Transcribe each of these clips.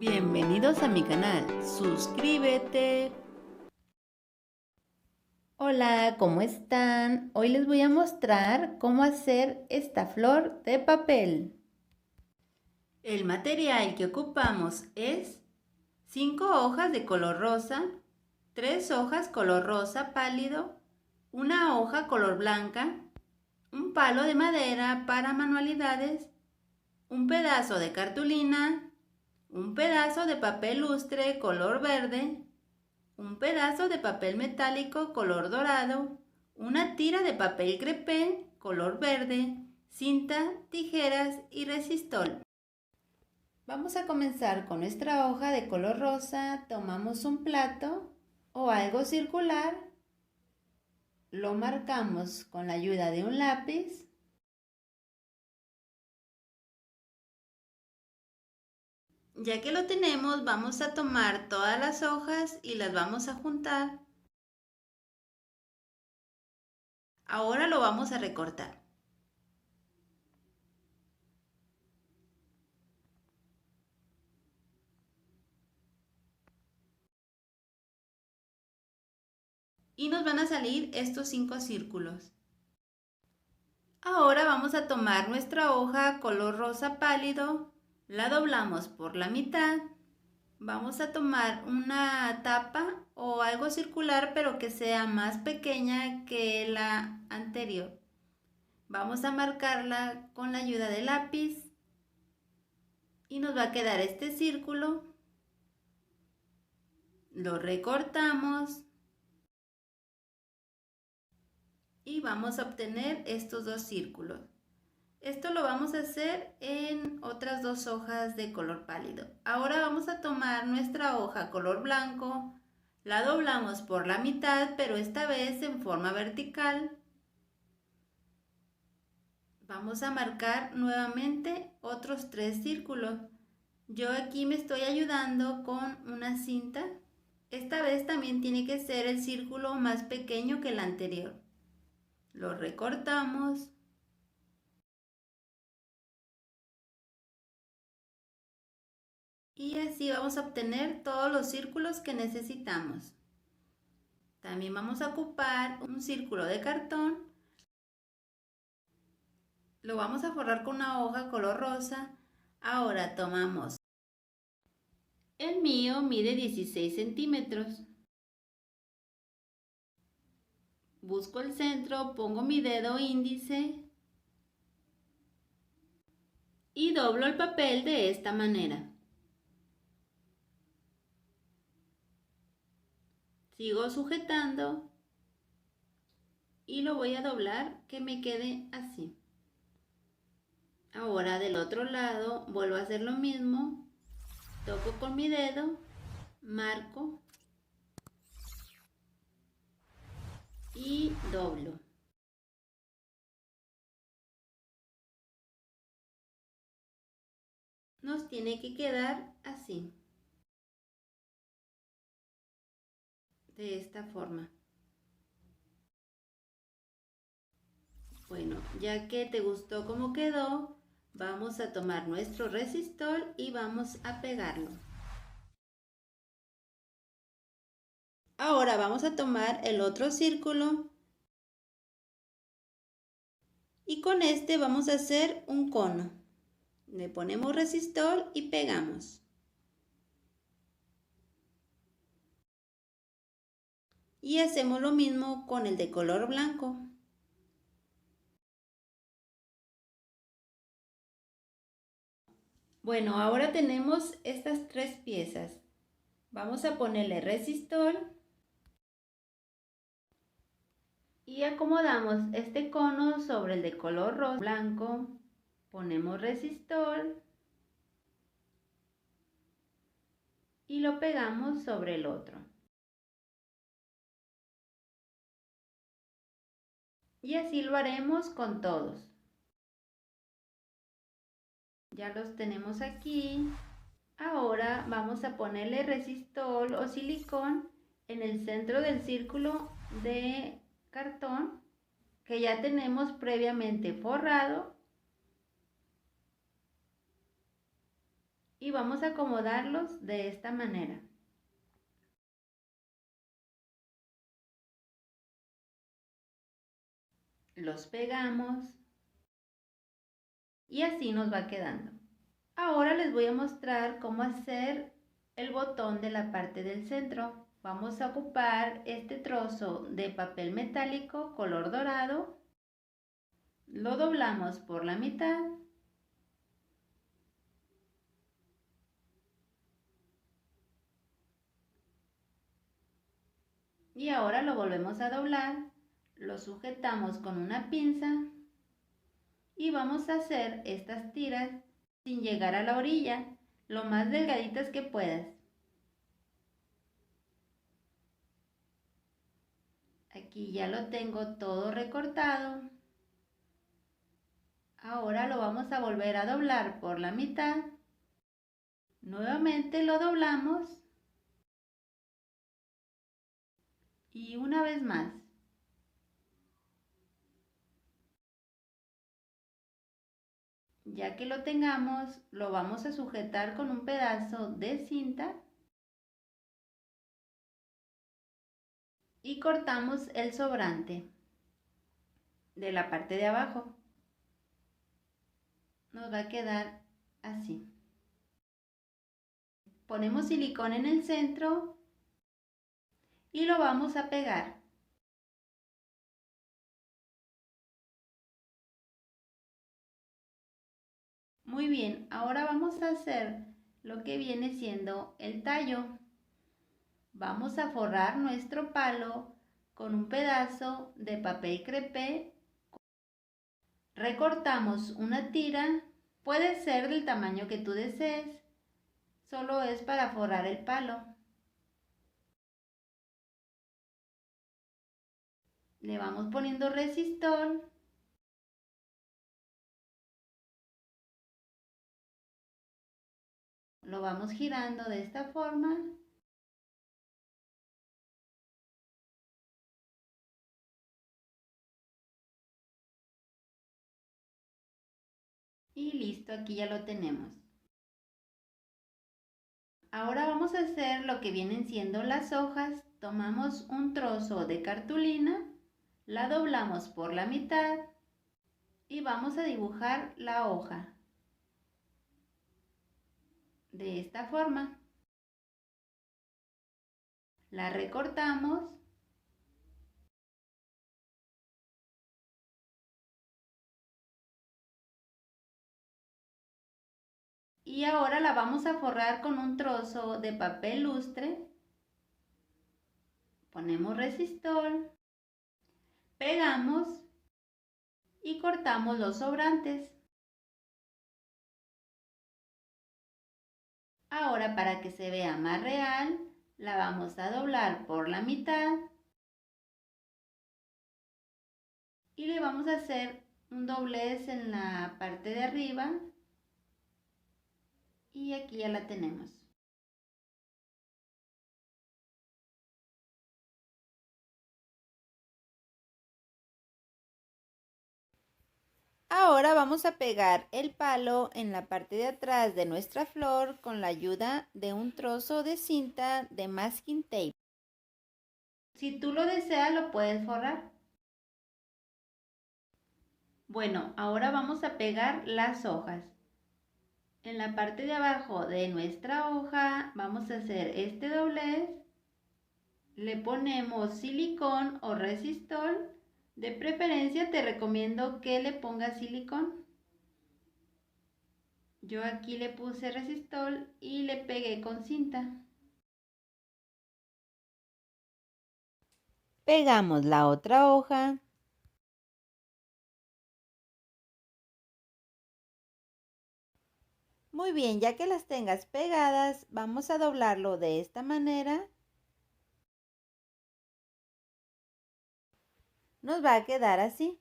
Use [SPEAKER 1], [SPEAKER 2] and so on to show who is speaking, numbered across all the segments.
[SPEAKER 1] Bienvenidos a mi canal, suscríbete. Hola, ¿cómo están? Hoy les voy a mostrar cómo hacer esta flor de papel. El material que ocupamos es 5 hojas de color rosa, 3 hojas color rosa pálido, una hoja color blanca, un palo de madera para manualidades, un pedazo de cartulina, un pedazo de papel lustre color verde, un pedazo de papel metálico color dorado, una tira de papel crepé color verde, cinta, tijeras y resistol. Vamos a comenzar con nuestra hoja de color rosa. Tomamos un plato o algo circular, lo marcamos con la ayuda de un lápiz. Ya que lo tenemos, vamos a tomar todas las hojas y las vamos a juntar. Ahora lo vamos a recortar. Y nos van a salir estos 5 círculos. Ahora vamos a tomar nuestra hoja color rosa pálido, la doblamos por la mitad. Vamos a tomar una tapa o algo circular, pero que sea más pequeña que la anterior. Vamos a marcarla con la ayuda del lápiz y nos va a quedar este círculo. Lo recortamos y vamos a obtener estos 2 círculos. Esto lo vamos a hacer en otras 2 hojas de color pálido. Ahora vamos a tomar nuestra hoja color blanco, la doblamos por la mitad, pero esta vez en forma vertical. Vamos a marcar nuevamente otros 3 círculos. Yo aquí me estoy ayudando con una cinta. Esta vez también tiene que ser el círculo más pequeño que el anterior. Lo recortamos. Y así vamos a obtener todos los círculos que necesitamos. También vamos a ocupar un círculo de cartón. Lo vamos a forrar con una hoja color rosa. Ahora tomamos. El mío mide 16 centímetros. Busco el centro, pongo mi dedo índice y doblo el papel de esta manera. Sigo sujetando y lo voy a doblar que me quede así. Ahora del otro lado vuelvo a hacer lo mismo. Toco con mi dedo, marco y doblo. Nos tiene que quedar así, de esta forma. Bueno, ya que te gustó cómo quedó, vamos a tomar nuestro resistol y vamos a pegarlo. Ahora vamos a tomar el otro círculo y con este vamos a hacer un cono. Le ponemos resistol y pegamos. Y hacemos lo mismo con el de color blanco. Bueno, ahora tenemos estas 3 piezas. Vamos a ponerle resistol y acomodamos este cono sobre el de color rosa blanco. Ponemos resistol y lo pegamos sobre el otro. Y así lo haremos con todos. Ya los tenemos aquí. Ahora vamos a ponerle resistol o silicón en el centro del círculo de cartón que ya tenemos previamente forrado. Y vamos a acomodarlos de esta manera. Los pegamos y así nos va quedando. Ahora les voy a mostrar cómo hacer el botón de la parte del centro. Vamos a ocupar este trozo de papel metálico color dorado, lo doblamos por la mitad y ahora lo volvemos a doblar, lo sujetamos con una pinza y vamos a hacer estas tiras sin llegar a la orilla, lo más delgaditas que puedas. Aquí ya lo tengo todo recortado. Ahora lo vamos a volver a doblar por la mitad. Nuevamente lo doblamos. Y una vez más. Ya que lo tengamos, lo vamos a sujetar con un pedazo de cinta. Y cortamos el sobrante de la parte de abajo. Nos va a quedar así. Ponemos silicón en el centro y lo vamos a pegar. Muy bien, ahora vamos a hacer lo que viene siendo el tallo. Vamos a forrar nuestro palo con un pedazo de papel crepé. Recortamos una tira, puede ser del tamaño que tú desees, solo es para forrar el palo. Le vamos poniendo resistol. Lo vamos girando de esta forma. Y listo, aquí ya lo tenemos. Ahora vamos a hacer lo que vienen siendo las hojas. Tomamos un trozo de cartulina, la doblamos por la mitad y vamos a dibujar la hoja. De esta forma. La recortamos. Y ahora la vamos a forrar con un trozo de papel lustre. Ponemos resistol, pegamos y cortamos los sobrantes. Ahora, para que se vea más real, la vamos a doblar por la mitad y le vamos a hacer un doblez en la parte de arriba y aquí ya la tenemos. Ahora vamos a pegar el palo en la parte de atrás de nuestra flor con la ayuda de un trozo de cinta de masking tape. Si tú lo deseas, lo puedes forrar. Bueno, ahora vamos a pegar las hojas. En la parte de abajo de nuestra hoja vamos a hacer este doblez. Le ponemos silicón o resistol. De preferencia te recomiendo que le pongas silicón. Yo aquí le puse resistol y le pegué con cinta. Pegamos la otra hoja. Muy bien, ya que las tengas pegadas, vamos a doblarlo de esta manera. Nos va a quedar así.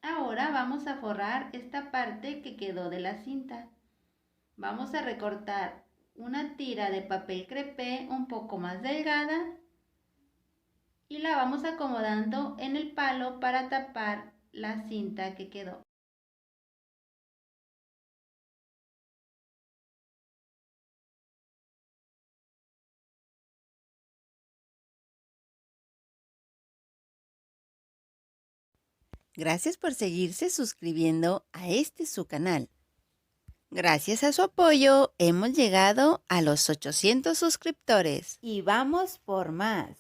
[SPEAKER 1] Ahora vamos a forrar esta parte que quedó de la cinta. Vamos a recortar una tira de papel crepé un poco más delgada y la vamos acomodando en el palo para tapar la cinta que quedó. Gracias por seguirse suscribiendo a este su canal. Gracias a su apoyo hemos llegado a los 800 suscriptores y vamos por más.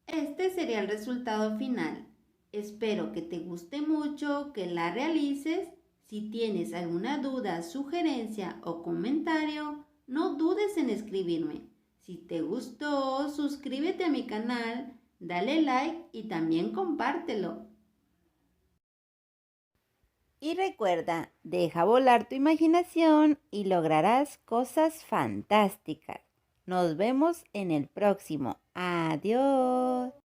[SPEAKER 1] Este sería el resultado final. Espero que te guste mucho, que la realices. Si tienes alguna duda, sugerencia o comentario, no dudes en escribirme. Si te gustó, suscríbete a mi canal, dale like y también compártelo. Y recuerda, deja volar tu imaginación y lograrás cosas fantásticas. Nos vemos en el próximo. Adiós.